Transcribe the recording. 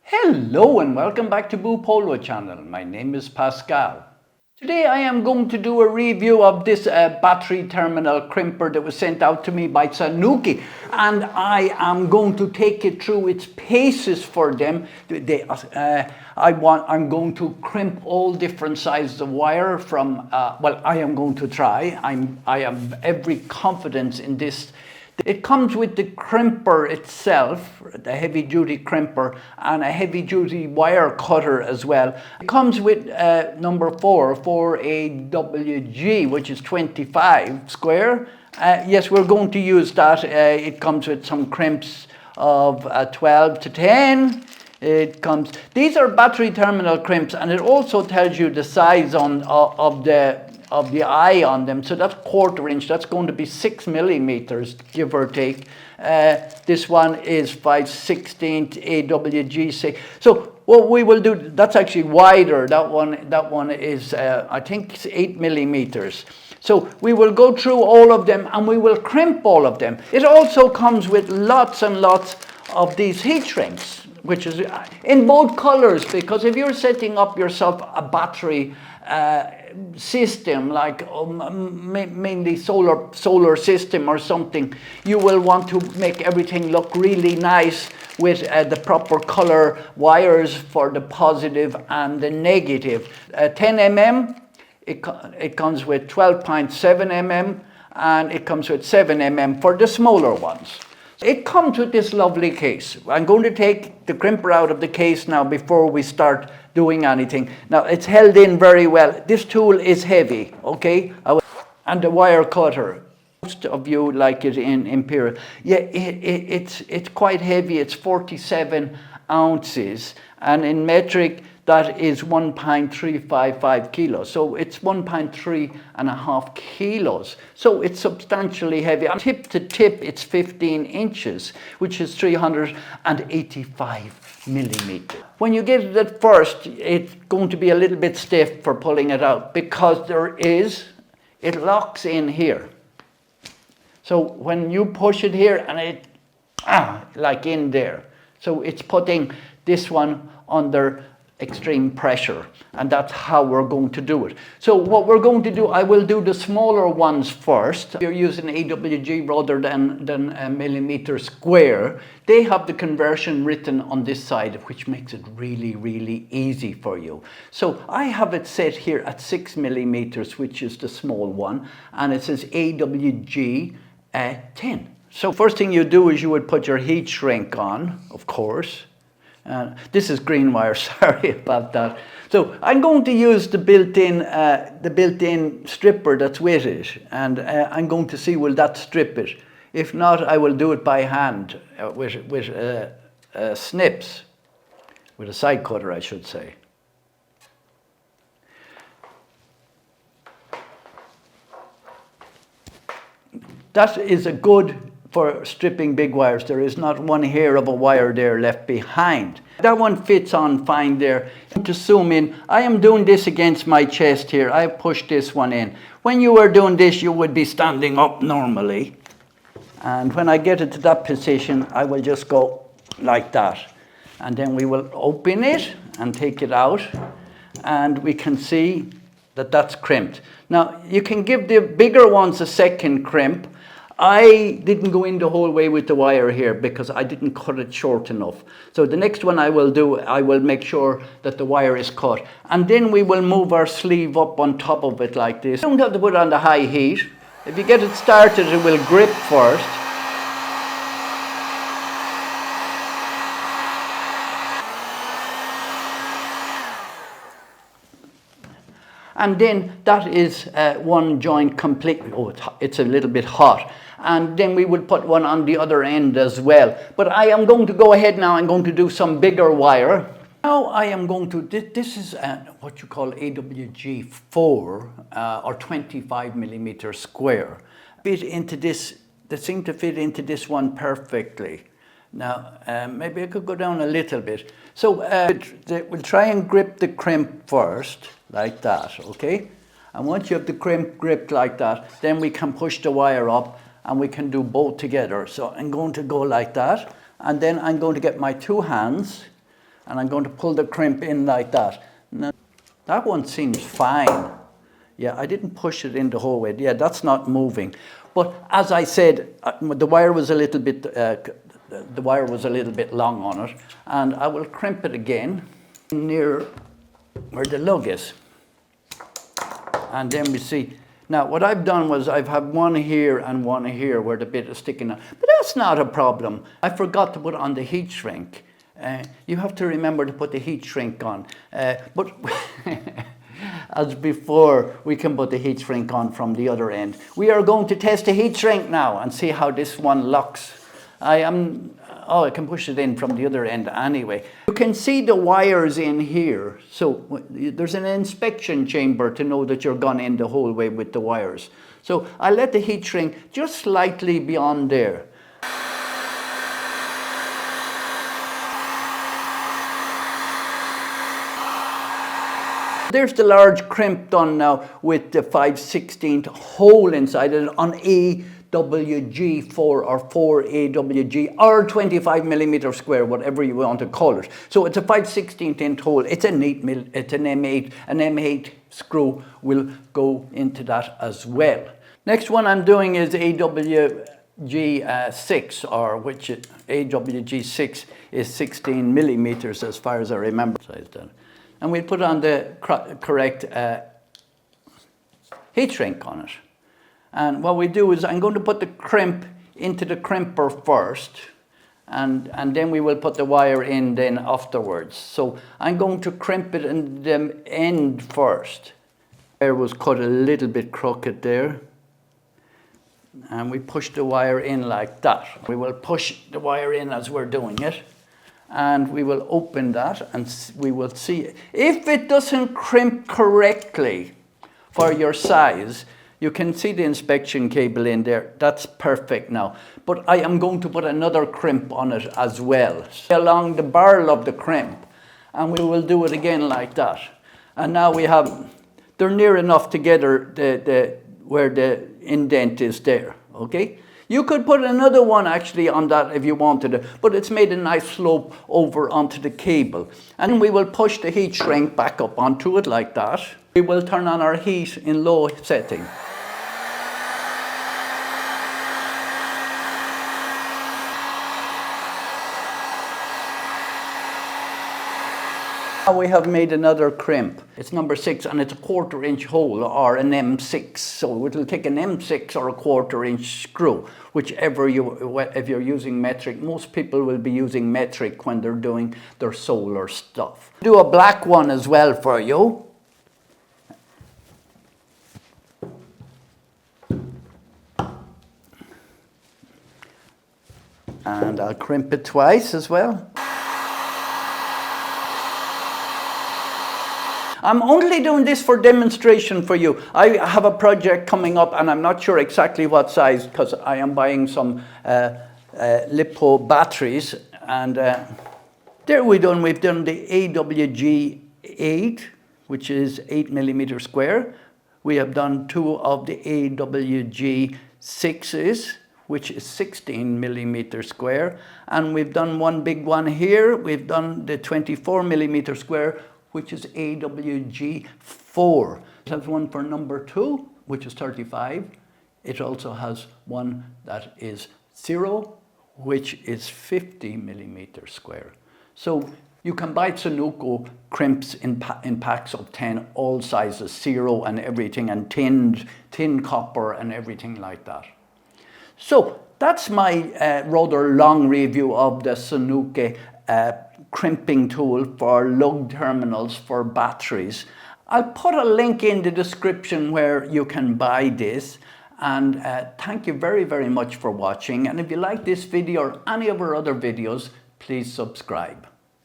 Hello and welcome back to Boopolo channel. My name is Pascal. Today I am going to do a review of this battery terminal crimper that was sent out to me by Sanuke, and I am going to take it through its paces for them. I'm going to crimp all different sizes of wire from, I am going to try. I have every confidence in this. It comes with the crimper itself, the heavy duty crimper, and a heavy duty wire cutter as well. It comes with number 4AWG, which is 25 square. Yes, we're going to use that. It comes with some crimps of 12 to 10. These are battery terminal crimps, and it also tells you the size of the eye on them. So that's 1/4 inch. That's going to be 6 millimeters, give or take. This one is 5/16 AWG. So what we will do, that's actually wider. That one is I think it's 8 millimeters. So we will go through all of them and we will crimp all of them. It also comes with lots and lots of these heat shrinks, which is in both colors, because if you're setting up yourself a battery system, like mainly solar system or something, you will want to make everything look really nice with the proper color wires for the positive and the negative. 10 mm, it comes with 12.7 mm, and it comes with 7 mm for the smaller ones. It comes with this lovely case. I'm going to take the crimper out of the case now before we start doing anything. Now it's held in very well. this tool is heavy, okay? And the wire cutter, most of you like it in Imperial. Yeah, it's quite heavy. It's 47 ounces, and in metric that is 1.355 kilos. So it's 1.3.5 kilos. So it's substantially heavy. And tip to tip, it's 15 inches, which is 385 millimeters. When you get it at first, it's going to be a little bit stiff for pulling it out, because it locks in here. So when you push it here, and it, like in there. So it's putting this one under extreme pressure, and that's how we're going to do it. So what we're going to do, I will do the smaller ones first. You're using AWG rather than a millimeter square. They have the conversion written on this side, which makes it really, really easy for you. So I have it set here at 6 millimeters, which is the small one, and it says AWG 10. So first thing you do is you would put your heat shrink on, of course. This is green wire, sorry about that. So I'm going to use the built-in stripper that's with it, and I'm going to see will that strip it. If not, I will do it by hand with snips, with a side cutter, I should say. That is a good for stripping big wires. There is not one hair of a wire there left behind. That one fits on fine there. To zoom in, I am doing this against my chest here. I pushed this one in. When you are doing this, you would be standing up normally. And when I get it to that position, I will just go like that. And then we will open it and take it out. And we can see that that's crimped. Now, you can give the bigger ones a second crimp. I didn't go in the whole way with the wire here because I didn't cut it short enough. So the next one I will do, I will make sure that the wire is cut. And then we will move our sleeve up on top of it like this. You don't have to put it on the high heat. If you get it started, it will grip first. And then that is one joint completely. Oh, it's a little bit hot. And then we will put one on the other end as well. But I am going to go ahead now. I'm going to do some bigger wire. Now I am going to, this is what you call AWG 4 or 25 millimeter square. Fit into this, they seem to fit into this one perfectly. Now, maybe I could go down a little bit. So we'll try and grip the crimp first, like that, okay? And once you have the crimp gripped like that, then we can push the wire up and we can do both together. So I'm going to go like that, and then I'm going to get my two hands and I'm going to pull the crimp in like that. Now, that one seems fine. Yeah, I didn't push it in the whole way. Yeah, that's not moving. But as I said, the wire was a little bit long on it, and I will crimp it again near where the lug is. And then we see. Now, what I've done was I've had one here and one here where the bit is sticking out. But that's not a problem. I forgot to put on the heat shrink. You have to remember to put the heat shrink on. But as before, we can put the heat shrink on from the other end. We are going to test the heat shrink now and see how this one locks. I can push it in from the other end anyway. You can see the wires in here. So there's an inspection chamber to know that you're gone in the whole way with the wires. So I let the heat shrink just slightly beyond there. There's the large crimp done now with the 5/16 hole inside it on AWG4 or 4AWG or 25 millimeter square, whatever you want to call it. So it's a 5/16 inch hole. It's an 8 mil. It's an M8. An M8 screw will go into that as well. Next one I'm doing is AWG6, or which AWG6 is 16 millimeters as far as I remember. And we'll put on the correct heat shrink on it. And what we do is I'm going to put the crimp into the crimper first, and then we will put the wire in then afterwards. So I'm going to crimp it in the end first. There was cut a little bit crooked there. And we push the wire in like that. We will push the wire in as we're doing it. And we will open that and we will see. If it doesn't crimp correctly for your size, you can see the inspection cable in there. That's perfect now. But I am going to put another crimp on it as well, along the barrel of the crimp. And we will do it again like that. And now we have, they're near enough together where the indent is there, okay? You could put another one actually on that if you wanted it, but it's made a nice slope over onto the cable. And we will push the heat shrink back up onto it like that. We will turn on our heat in low setting. Now we have made another crimp. It's number 6 and it's a 1/4 inch hole or an M6. So it'll take an M6 or a 1/4 inch screw, whichever if you're using metric. Most people will be using metric when they're doing their solar stuff. Do a black one as well for you. And I'll crimp it twice as well. I'm only doing this for demonstration for you. I have a project coming up and I'm not sure exactly what size because I am buying some LiPo batteries. And there we've done the AWG8, which is 8 millimeter square. We have done 2 of the AWG6s, which is 16 millimeter square. And we've done one big one here. We've done the 24 millimeter square, which is AWG4. It has one for number 2, which is 35. It also has one that is 0, which is 50 millimeter square. So you can buy Sanuke crimps in packs of 10, all sizes, 0 and everything, and tin copper and everything like that. So that's my rather long review of the Sanuke crimping tool for lug terminals for batteries. I'll put a link in the description where you can buy this. And thank you very, very much for watching. And if you like this video or any of our other videos, please subscribe.